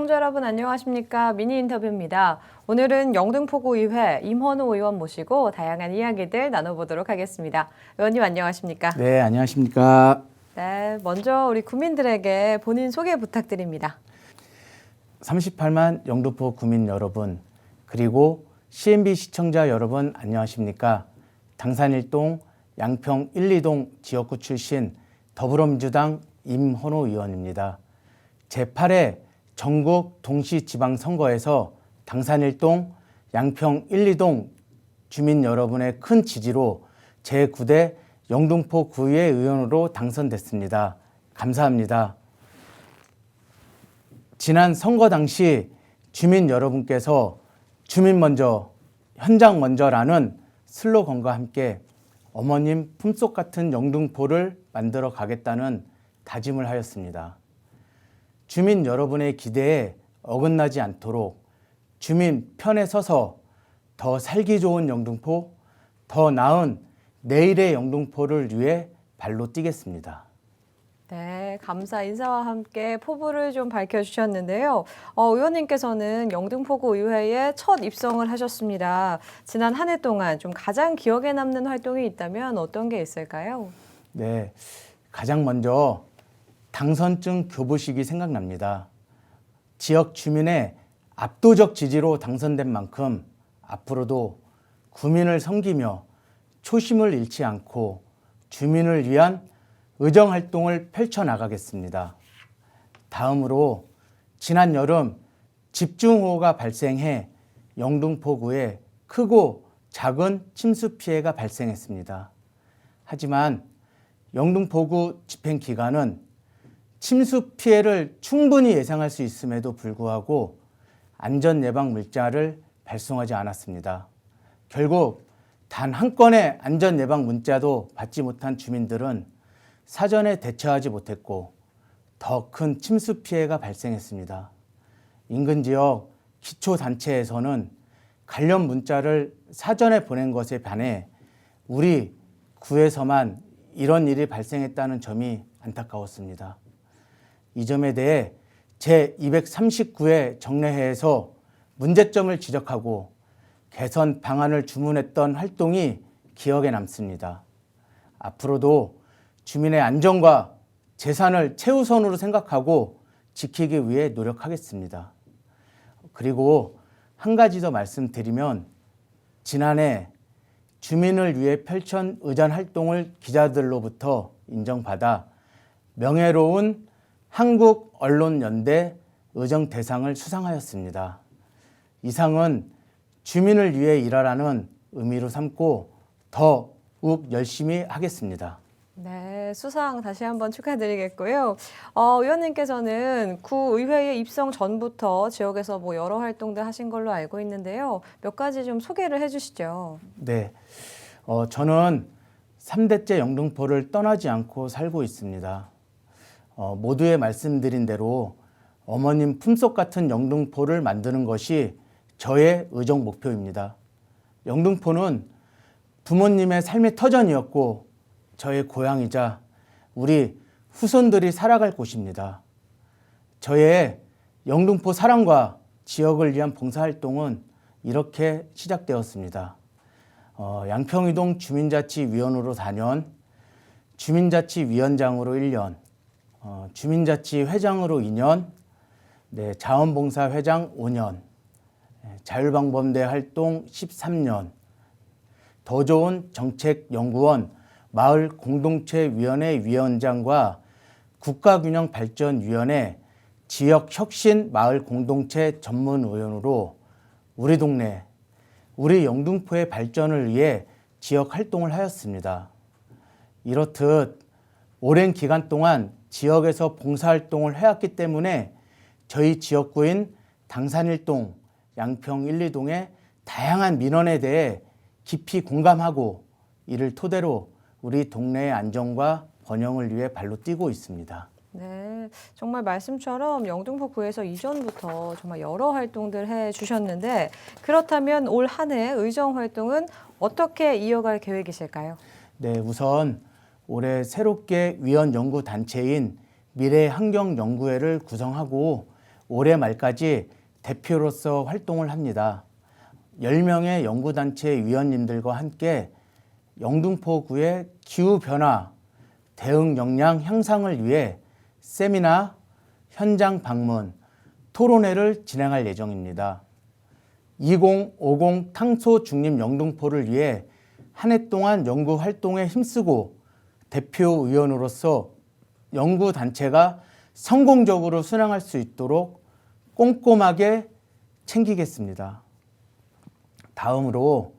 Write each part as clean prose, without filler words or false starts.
시청자 여러분 안녕하십니까? 미니 인터뷰입니다. 오늘은 영등포구의회 임헌우 의원 모시고 다양한 이야기들 나눠보도록 하겠습니다. 의원님 안녕하십니까? 네, 안녕하십니까? 네, 먼저 우리 국민들에게 본인 소개 부탁드립니다. 38만 영등포 구민 여러분, 그리고 CNB 시청자 여러분 안녕하십니까? 당산일동, 양평 1, 2동 지역구 출신 더불어민주당 임헌우 의원입니다. 제8회 전국 동시지방선거에서 당산일동, 양평 1, 2동 주민 여러분의 큰 지지로 제9대 영등포 구의회 의원으로 당선됐습니다. 감사합니다. 지난 선거 당시 주민 여러분께서 주민 먼저, 현장 먼저라는 슬로건과 함께 어머님 품속 같은 영등포를 만들어 가겠다는 다짐을 하였습니다. 주민 여러분의 기대에 어긋나지 않도록 주민 편에 서서 더 살기 좋은 영등포, 더 나은 내일의 영등포를 위해 발로 뛰겠습니다. 네, 감사 인사와 함께 포부를 좀 밝혀주셨는데요. 의원님께서는 영등포구 의회에 첫 입성을 하셨습니다. 지난 한 해 동안 좀 가장 기억에 남는 활동이 있다면 어떤 게 있을까요? 네, 가장 먼저 당선증 교부식이 생각납니다. 지역 주민의 압도적 지지로 당선된 만큼 앞으로도 구민을 섬기며 초심을 잃지 않고 주민을 위한 의정활동을 펼쳐나가겠습니다. 다음으로 지난 여름 집중호우가 발생해 영등포구에 크고 작은 침수 피해가 발생했습니다. 하지만 영등포구 집행기관은 침수 피해를 충분히 예상할 수 있음에도 불구하고 안전예방 문자를 발송하지 않았습니다. 결국 단 한 건의 안전예방 문자도 받지 못한 주민들은 사전에 대처하지 못했고 더 큰 침수 피해가 발생했습니다. 인근 지역 기초단체에서는 관련 문자를 사전에 보낸 것에 반해 우리 구에서만 이런 일이 발생했다는 점이 안타까웠습니다. 이 점에 대해 제239회 정례회에서 문제점을 지적하고 개선 방안을 주문했던 활동이 기억에 남습니다. 앞으로도 주민의 안전과 재산을 최우선으로 생각하고 지키기 위해 노력하겠습니다. 그리고 한 가지 더 말씀드리면 지난해 주민을 위해 펼친 의전 활동을 기자들로부터 인정받아 명예로운 한국언론연대 의정대상을 수상하였습니다. 이상은 주민을 위해 일하라는 의미로 삼고 더욱 열심히 하겠습니다. 네, 수상 다시 한번 축하드리겠고요. 의원님께서는 구의회에 입성 전부터 지역에서 뭐 여러 활동들 하신 걸로 알고 있는데요. 몇 가지 좀 소개를 해주시죠. 네, 저는 3대째 영등포를 떠나지 않고 살고 있습니다. 모두에 말씀드린 대로 어머님 품속 같은 영등포를 만드는 것이 저의 의정 목표입니다. 영등포는 부모님의 삶의 터전이었고 저의 고향이자 우리 후손들이 살아갈 곳입니다. 저의 영등포 사랑과 지역을 위한 봉사활동은 이렇게 시작되었습니다. 양평이동 주민자치위원으로 4년, 주민자치위원장으로 1년, 주민자치회장으로 2년, 네, 자원봉사회장 5년, 자율방범대 활동 13년, 더 좋은 정책연구원 마을공동체위원회 위원장과 국가균형발전위원회 지역혁신 마을공동체 전문위원으로 우리 동네, 우리 영등포의 발전을 위해 지역 활동을 하였습니다. 이렇듯 오랜 기간 동안 지역에서 봉사활동을 해왔기 때문에 저희 지역구인 당산일동, 양평 1, 2동의 다양한 민원에 대해 깊이 공감하고 이를 토대로 우리 동네의 안전과 번영을 위해 발로 뛰고 있습니다. 네, 정말 말씀처럼 영등포구에서 이전부터 정말 여러 활동들 해주셨는데 그렇다면 올 한 해 의정 활동은 어떻게 이어갈 계획이실까요? 네, 우선 올해 새롭게 위원 연구 단체인 미래환경연구회를 구성하고 올해 말까지 대표로서 활동을 합니다. 10명의 연구단체 위원님들과 함께 영등포구의 기후변화 대응 역량 향상을 위해 세미나, 현장 방문, 토론회를 진행할 예정입니다. 2050 탄소 중립 영등포를 위해 한 해 동안 연구 활동에 힘쓰고 대표 의원으로서 연구단체가 성공적으로 순항할 수 있도록 꼼꼼하게 챙기겠습니다. 다음으로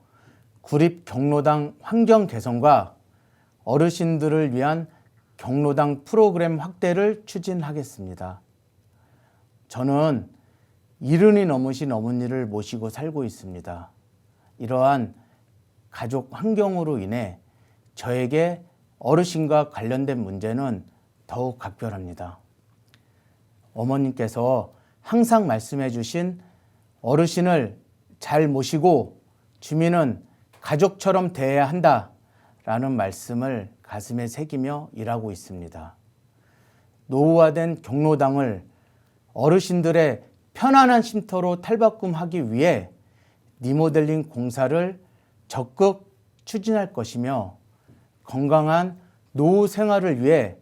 구립 경로당 환경 개선과 어르신들을 위한 경로당 프로그램 확대를 추진하겠습니다. 저는 70이 넘으신 어머니를 모시고 살고 있습니다. 이러한 가족 환경으로 인해 저에게 어르신과 관련된 문제는 더욱 각별합니다. 어머님께서 항상 말씀해 주신 어르신을 잘 모시고 주민은 가족처럼 대해야 한다라는 말씀을 가슴에 새기며 일하고 있습니다. 노후화된 경로당을 어르신들의 편안한 쉼터로 탈바꿈하기 위해 리모델링 공사를 적극 추진할 것이며 건강한 노후 생활을 위해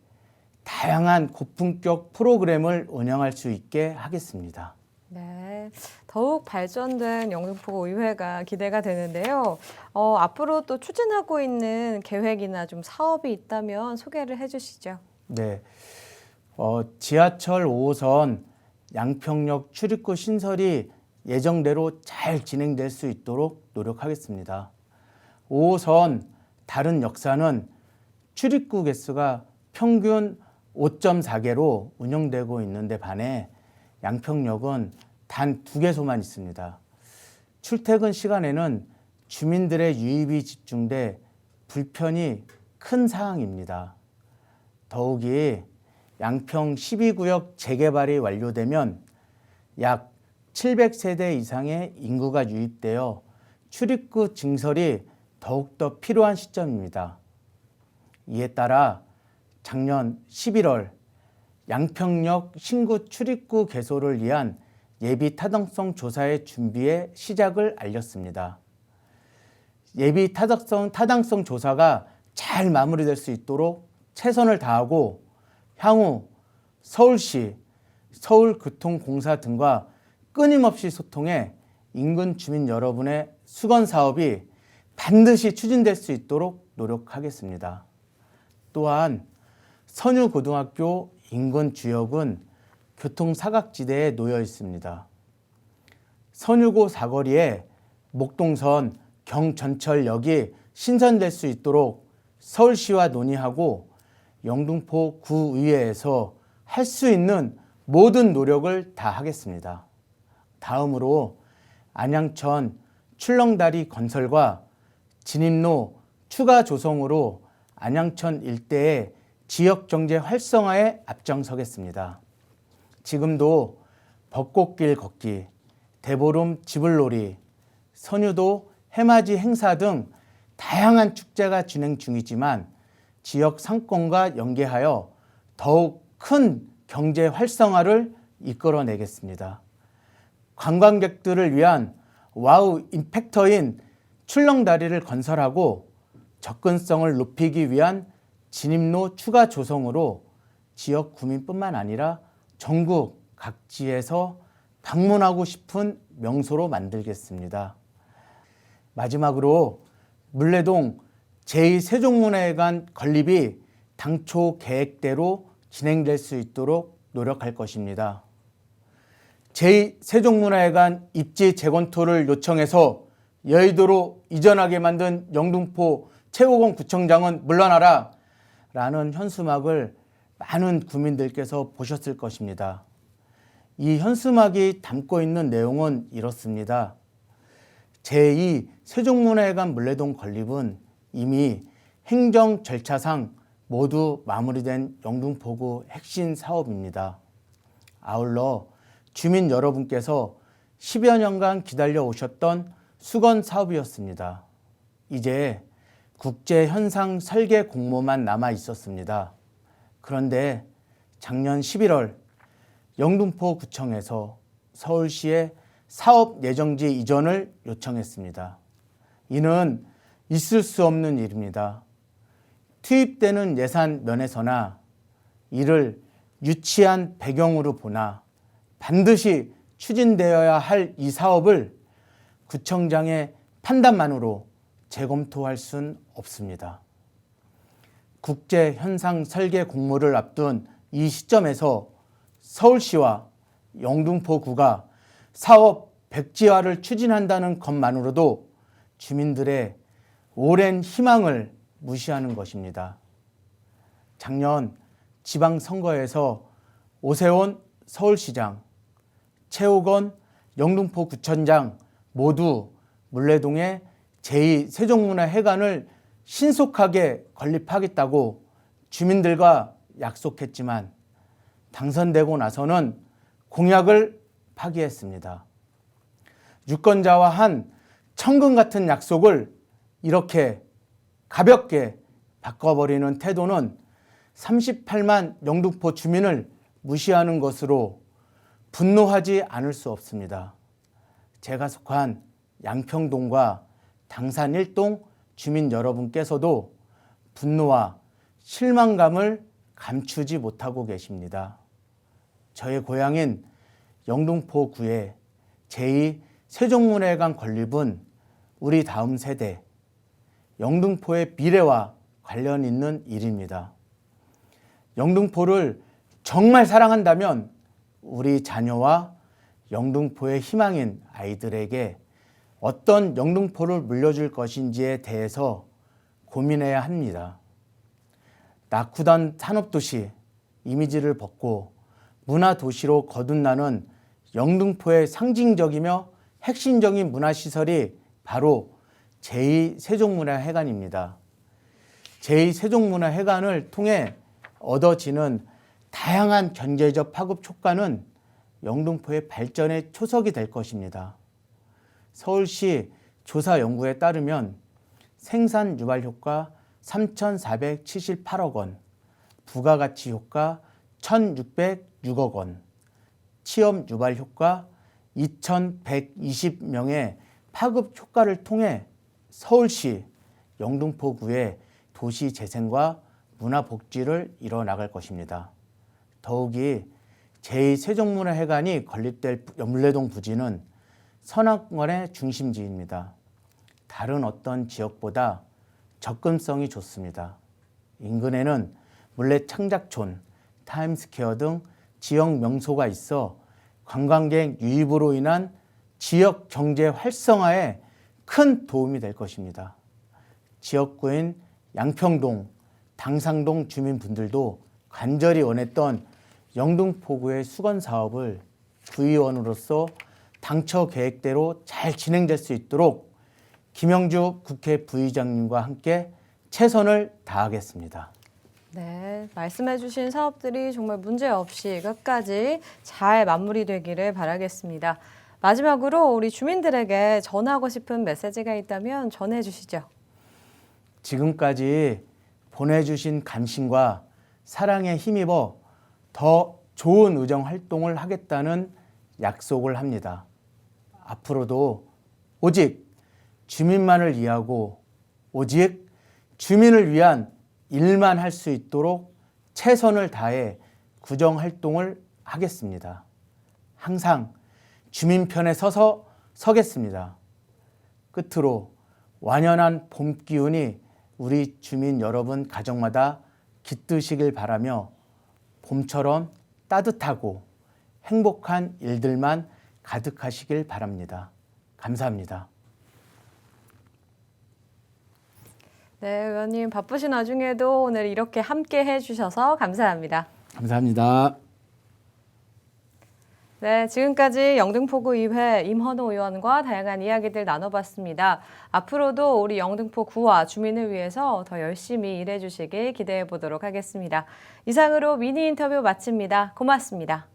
다양한 고품격 프로그램을 운영할 수 있게 하겠습니다. 네, 더욱 발전된 영등포구 의회가 기대가 되는데요. 앞으로 또 추진하고 있는 계획이나 좀 사업이 있다면 소개를 해주시죠. 네, 지하철 5호선 양평역 출입구 신설이 예정대로 잘 진행될 수 있도록 노력하겠습니다. 5호선 다른 역사는 출입구 개수가 평균 5.4개로 운영되고 있는데 반해 양평역은 단 2개소만 있습니다. 출퇴근 시간에는 주민들의 유입이 집중돼 불편이 큰 사항입니다. 더욱이 양평 12구역 재개발이 완료되면 약 700세대 이상의 인구가 유입되어 출입구 증설이 더욱더 필요한 시점입니다. 이에 따라 작년 11월 양평역 신구 출입구 개소를 위한 예비 타당성 조사의 준비에 시작을 알렸습니다. 예비 타당성 조사가 잘 마무리될 수 있도록 최선을 다하고 향후 서울시, 서울교통공사 등과 끊임없이 소통해 인근 주민 여러분의 수건 사업이 반드시 추진될 수 있도록 노력하겠습니다. 또한 선유고등학교 인근 주역은 교통사각지대에 놓여 있습니다. 선유고 사거리에 목동선 경전철역이 신선될 수 있도록 서울시와 논의하고 영등포 구의회에서 할 수 있는 모든 노력을 다하겠습니다. 다음으로 안양천 출렁다리 건설과 진입로 추가 조성으로 안양천 일대의 지역경제 활성화에 앞장서겠습니다. 지금도 벚꽃길 걷기, 대보름 지불놀이, 선유도 해맞이 행사 등 다양한 축제가 진행 중이지만 지역 상권과 연계하여 더욱 큰 경제 활성화를 이끌어내겠습니다. 관광객들을 위한 와우 임팩터인 출렁다리를 건설하고 접근성을 높이기 위한 진입로 추가 조성으로 지역 구민뿐만 아니라 전국 각지에서 방문하고 싶은 명소로 만들겠습니다. 마지막으로 물레동 제2세종문화회관 건립이 당초 계획대로 진행될 수 있도록 노력할 것입니다. 제2세종문화회관 입지 재건토를 요청해서 여의도로 이전하게 만든 영등포 최호건 구청장은 물러나라 라는 현수막을 많은 구민들께서 보셨을 것입니다. 이 현수막이 담고 있는 내용은 이렇습니다. 제2세종문화회관 물레동 건립은 이미 행정 절차상 모두 마무리된 영등포구 핵심 사업입니다. 아울러 주민 여러분께서 10여 년간 기다려 오셨던 수건 사업이었습니다. 이제 국제 현상 설계 공모만 남아 있었습니다. 그런데 작년 11월 영등포구청에서 서울시에 사업 예정지 이전을 요청했습니다. 이는 있을 수 없는 일입니다. 투입되는 예산 면에서나 이를 유치한 배경으로 보나 반드시 추진되어야 할 이 사업을 구청장의 판단만으로 재검토할 순 없습니다. 국제 현상 설계 공모를 앞둔 이 시점에서 서울시와 영등포구가 사업 백지화를 추진한다는 것만으로도 주민들의 오랜 희망을 무시하는 것입니다. 작년 지방선거에서 오세훈 서울시장, 최욱원 영등포구청장 모두 물레동에 제2세종문화회관을 신속하게 건립하겠다고 주민들과 약속했지만 당선되고 나서는 공약을 파기했습니다. 유권자와 한 천금 같은 약속을 이렇게 가볍게 바꿔버리는 태도는 38만 영등포 주민을 무시하는 것으로 분노하지 않을 수 없습니다. 제가 속한 양평동과 당산 1동 주민 여러분께서도 분노와 실망감을 감추지 못하고 계십니다. 저의 고향인 영등포구의 제2세종문화회관 건립은 우리 다음 세대, 영등포의 미래와 관련 있는 일입니다. 영등포를 정말 사랑한다면 우리 자녀와 영등포의 희망인 아이들에게 어떤 영등포를 물려줄 것인지에 대해서 고민해야 합니다. 낙후된 산업도시 이미지를 벗고 문화도시로 거듭나는 영등포의 상징적이며 핵심적인 문화시설이 바로 제2세종문화회관입니다. 제2세종문화회관을 통해 얻어지는 다양한 경제적 파급 효과는 영등포의 발전의 초석이 될 것입니다. 서울시 조사 연구에 따르면 생산 유발 효과 3,478억 원, 부가가치 효과 1,606억 원, 취업 유발 효과 2,120명의 파급 효과를 통해 서울시 영등포구의 도시 재생과 문화 복지를 이뤄나갈 것입니다. 더욱이 제2세종문화회관이 건립될 물레동 부지는 선악원의 중심지입니다. 다른 어떤 지역보다 접근성이 좋습니다. 인근에는 물레 창작촌, 타임스퀘어 등 지역 명소가 있어 관광객 유입으로 인한 지역 경제 활성화에 큰 도움이 될 것입니다. 지역구인 양평동, 당상동 주민분들도 간절히 원했던 영등포구의 수건 사업을 구의원으로서 당초 계획대로 잘 진행될 수 있도록 김영주 국회 부의장님과 함께 최선을 다하겠습니다. 네, 말씀해주신 사업들이 정말 문제없이 끝까지 잘 마무리되기를 바라겠습니다. 마지막으로 우리 주민들에게 전하고 싶은 메시지가 있다면 전해주시죠. 지금까지 보내주신 관심과 사랑에 힘입어 더 좋은 의정 활동을 하겠다는 약속을 합니다. 앞으로도 오직 주민만을 위하고 오직 주민을 위한 일만 할 수 있도록 최선을 다해 구정 활동을 하겠습니다. 항상 주민 편에 서겠습니다. 끝으로 완연한 봄 기운이 우리 주민 여러분 가정마다 깃드시길 바라며 봄처럼 따뜻하고 행복한 일들만 가득하시길 바랍니다. 감사합니다. 네, 의원님 바쁘신 와중에도 오늘 이렇게 함께 해주셔서 감사합니다. 감사합니다. 네, 지금까지 영등포구의회 임헌호 의원과 다양한 이야기들 나눠봤습니다. 앞으로도 우리 영등포구와 주민을 위해서 더 열심히 일해주시길 기대해 보도록 하겠습니다. 이상으로 미니 인터뷰 마칩니다. 고맙습니다.